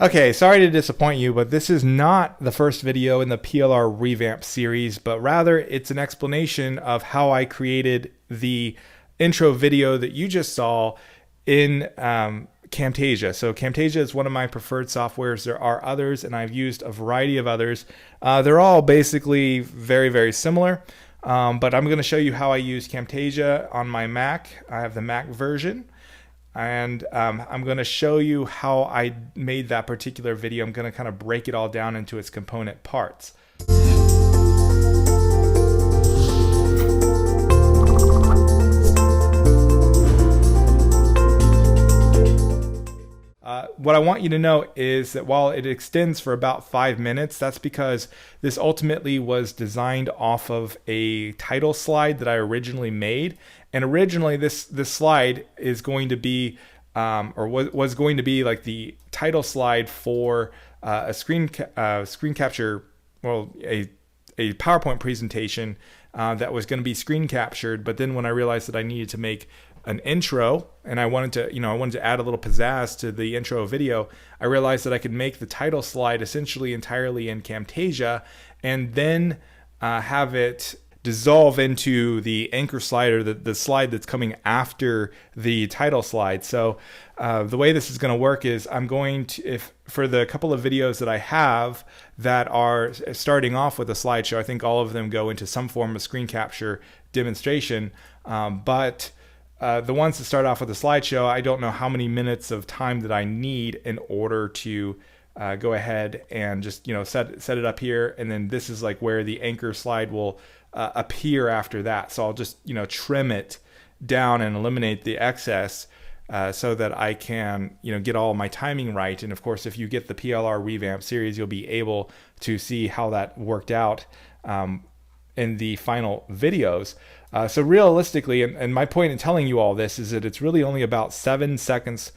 Okay, sorry to disappoint you, but this is not the first video in the PLR revamp series, but rather it's an explanation of how I created the intro video that you just saw in Camtasia. So Camtasia is one of my preferred softwares. There are others, and I've used a variety of others. They're all basically very, very similar, but I'm going to show you how I use Camtasia on my Mac. I have the Mac version. And I'm going to show you how I made that particular video. I'm going to kind of break it all down into its component parts. What I want you to know is that while it extends for about 5 minutes, that's because this ultimately was designed off of a title slide that I originally made. And originally this slide is going to be, was going to be like the title slide for a screen capture, well, a PowerPoint presentation that was going to be screen captured. But then when I realized that I needed to make an intro and I wanted to add a little pizzazz to the intro video, I realized that I could make the title slide essentially entirely in Camtasia and then have it dissolve into the anchor slide, or the slide that's coming after the title slide. So the way this is going to work is I'm going to, for the couple of videos that I have that are starting off with a slideshow, I think all of them go into some form of screen capture demonstration, but the ones that start off with a slideshow, I don't know how many minutes of time that I need in order to go ahead and just set it up here, and then this is like where the anchor slide will appear after that. So I'll just trim it down and eliminate the excess so that I can get all my timing right. And of course, if you get the PLR revamp series, you'll be able to see how that worked out in the final videos. So realistically, and my point in telling you all this is that it's really only about 7 seconds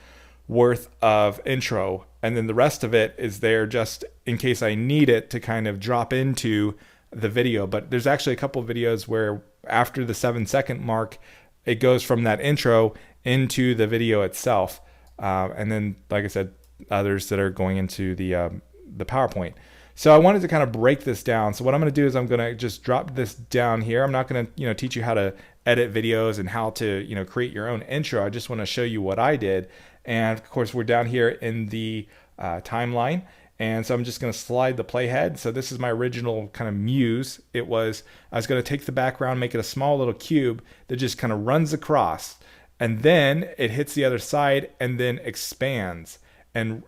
worth of intro, and then the rest of it is there just in case I need it to kind of drop into the video. But there's actually a couple of videos where after the 7-second mark, it goes from that intro into the video itself, and then, like I said, others that are going into the PowerPoint. So I wanted to kind of break this down. So what I'm going to do is I'm going to just drop this down here. I'm not going to teach you how to edit videos and how to create your own intro. I just want to show you what I did. And of course, we're down here in the timeline. And so I'm just going to slide the playhead. So this is my original kind of muse. I was going to take the background, make it a small little cube that just kind of runs across. And then it hits the other side and then expands and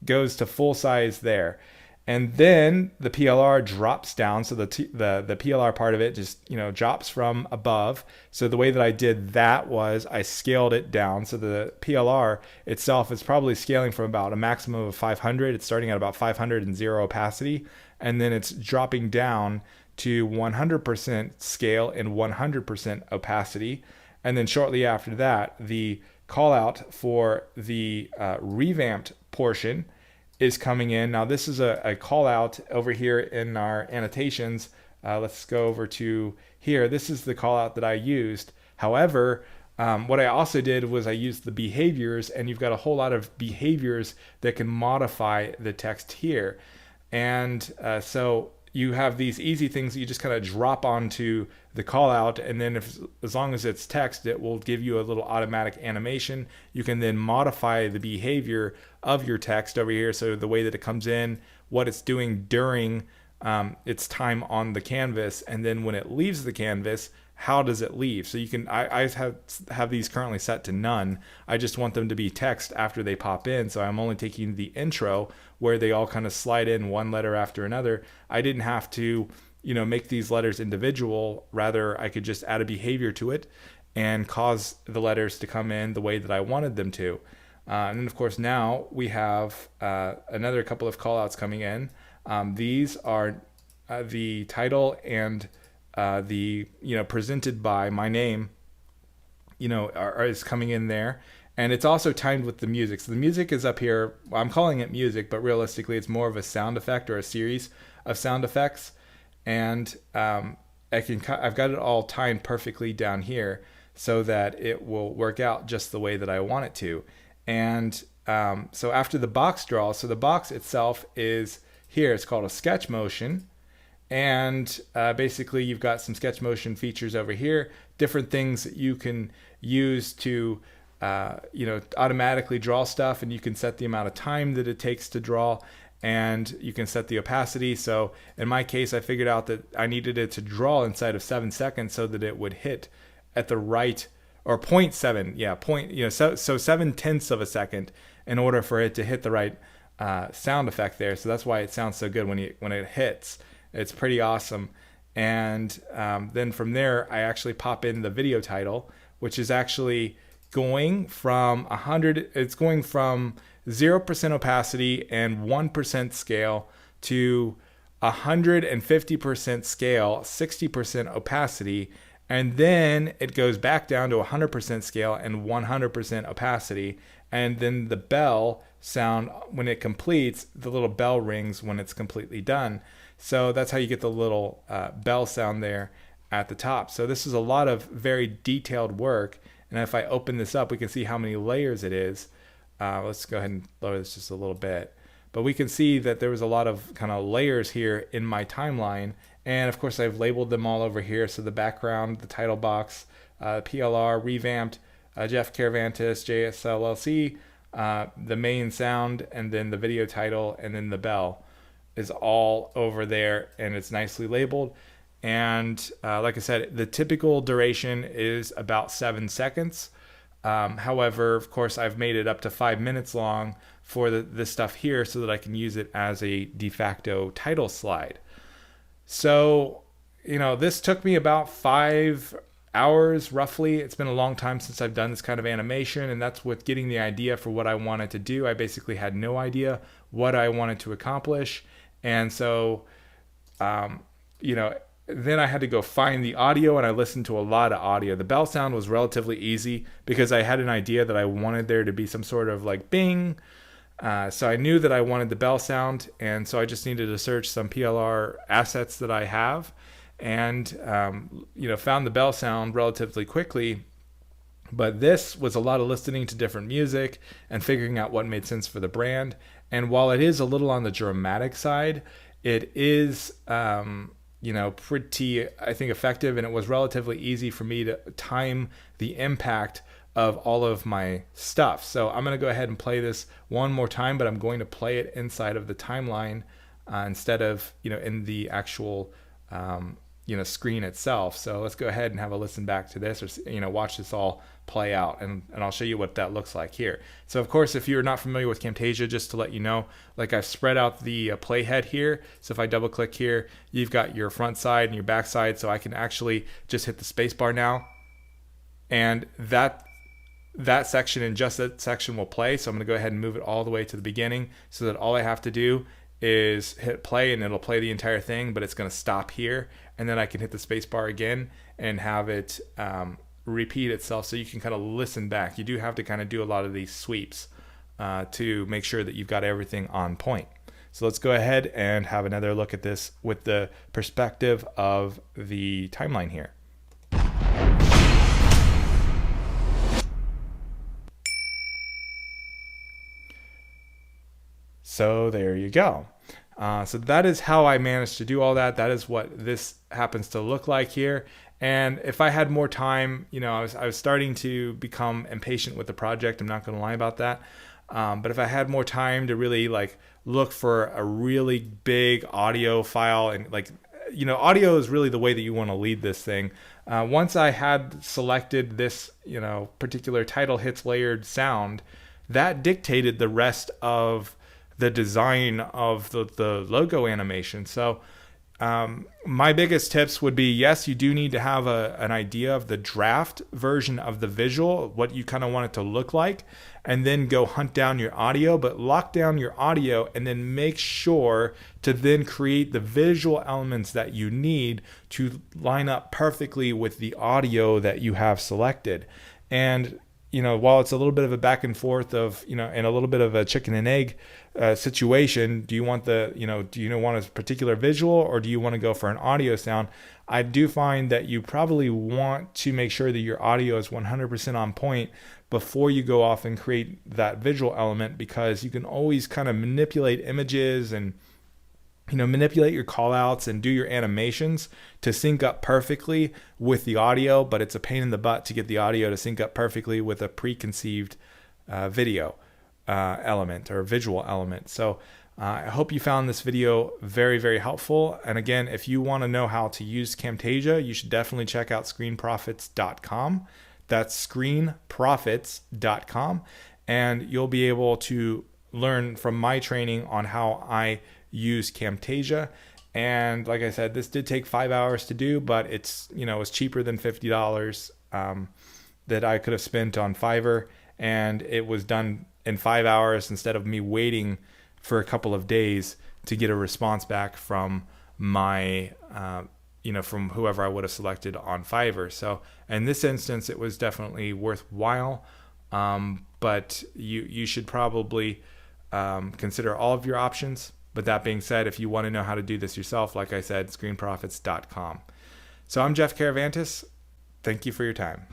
goes to full size there. And then the PLR drops down, so the PLR part of it just drops from above. So the way that I did that was I scaled it down. So the PLR itself is probably scaling from about a maximum of 500. It's starting at about 500 and 0 opacity, and then it's dropping down to 100% scale and 100% opacity. And then shortly after that, the call out for the revamped portion is coming in. Now this is a call out over here in our annotations. Let's go over to here. This is the call out that I used. However, what I also did was I used the behaviors, and you've got a whole lot of behaviors that can modify the text here. And so you have these easy things that you just kind of drop onto the call out, and then as long as it's text, it will give you a little automatic animation. You can then modify the behavior of your text over here, so the way that it comes in, what it's doing during its time on the canvas, and then when it leaves the canvas, how does it leave? So you can, I have these currently set to none. I just want them to be text after they pop in. So I'm only taking the intro where they all kind of slide in one letter after another. I didn't have to, make these letters individual. Rather, I could just add a behavior to it and cause the letters to come in the way that I wanted them to. And then of course now we have another couple of callouts coming in. These are the title and the presented by my name is coming in there, and it's also timed with the music. So the music is up here. I'm calling it music, but realistically it's more of a sound effect or a series of sound effects, and I've got it all timed perfectly down here so that it will work out just the way that I want it to. And so after the box draw, so the box itself is here. It's called a sketch motion. And basically, you've got some sketch motion features over here, different things that you can use to automatically draw stuff, and you can set the amount of time that it takes to draw, and you can set the opacity. So in my case, I figured out that I needed it to draw inside of 7 seconds so that it would hit at the right, or 0.7, so 7/10 of a second in order for it to hit the right sound effect there. So that's why it sounds so good when it hits. It's pretty awesome. And then from there, I actually pop in the video title, which is actually going from 100. It's going from 0% opacity and 1% scale to 150% scale, 60% opacity, and then it goes back down to 100% scale and 100% opacity. And then the bell sound, when it completes, the little bell rings when it's completely done. So that's how you get the little bell sound there at the top. So this is a lot of very detailed work. And if I open this up, we can see how many layers it is. Let's go ahead and lower this just a little bit. But we can see that there was a lot of kind of layers here in my timeline. And of course, I've labeled them all over here. So the background, the title box, PLR ReVamped, Jeff Caravantis, JSLLC, the main sound, and then the video title, and then the bell is all over there, and it's nicely labeled. And like I said, the typical duration is about 7 seconds. However, of course, I've made it up to 5 minutes long for this stuff here so that I can use it as a de facto title slide. So, this took me about 5 hours roughly. It's been a long time since I've done this kind of animation, and that's with getting the idea for what I wanted to do. I basically had no idea what I wanted to accomplish. And so, then I had to go find the audio, and I listened to a lot of audio. The bell sound was relatively easy because I had an idea that I wanted there to be some sort of like bing. So I knew that I wanted the bell sound, and so I just needed to search some PLR assets that I have, and found the bell sound relatively quickly. But this was a lot of listening to different music and figuring out what made sense for the brand. And while it is a little on the dramatic side, it is pretty, I think, effective, and it was relatively easy for me to time the impact of all of my stuff. So I'm going to go ahead and play this one more time, but I'm going to play it inside of the timeline instead of in the actual screen itself. So let's go ahead and have a listen back to this, or watch this all play out, and I'll show you what that looks like here. So of course, if you're not familiar with Camtasia, just to let you know, like I've spread out the playhead here. So if I double click here, you've got your front side and your back side. So I can actually just hit the space bar now, and that section and just that section will play. So I'm going to go ahead and move it all the way to the beginning so that all I have to do is hit play, and it'll play the entire thing, but it's going to stop here. And then I can hit the space bar again and have it repeat itself, so you can kind of listen back. You do have to kind of do a lot of these sweeps to make sure that you've got everything on point. So let's go ahead and have another look at this with the perspective of the timeline here. So there you go. So that is how I managed to do all that. That is what this happens to look like here. And if I had more time, I was starting to become impatient with the project. I'm not going to lie about that. But if I had more time to really look for a really big audio file, and audio is really the way that you want to lead this thing. Once I had selected this, particular title hits layered sound, that dictated the rest of the design of the logo animation. So my biggest tips would be, yes, you do need to have an idea of the draft version of the visual, what you kind of want it to look like, and then go hunt down your audio, but lock down your audio and then make sure to then create the visual elements that you need to line up perfectly with the audio that you have selected. And while it's a little bit of a back and forth of, and a little bit of a chicken and egg situation, do you want want a particular visual, or do you want to go for an audio sound? I do find that you probably want to make sure that your audio is 100% on point before you go off and create that visual element, because you can always kind of manipulate images and manipulate your call outs and do your animations to sync up perfectly with the audio, but it's a pain in the butt to get the audio to sync up perfectly with a preconceived video element or visual element. So I hope you found this video very, very helpful. And again, if you want to know how to use Camtasia, you should definitely check out screenprofits.com. That's screenprofits.com. And you'll be able to learn from my training on how I use Camtasia. And like I said, this did take 5 hours to do, but it's cheaper than $50 that I could have spent on Fiverr, and it was done in 5 hours instead of me waiting for a couple of days to get a response back from my from whoever I would have selected on Fiverr. So in this instance, it was definitely worthwhile, but you should probably consider all of your options. But that being said, if you want to know how to do this yourself, like I said, screenprofits.com. So I'm Jeff Caravantis. Thank you for your time.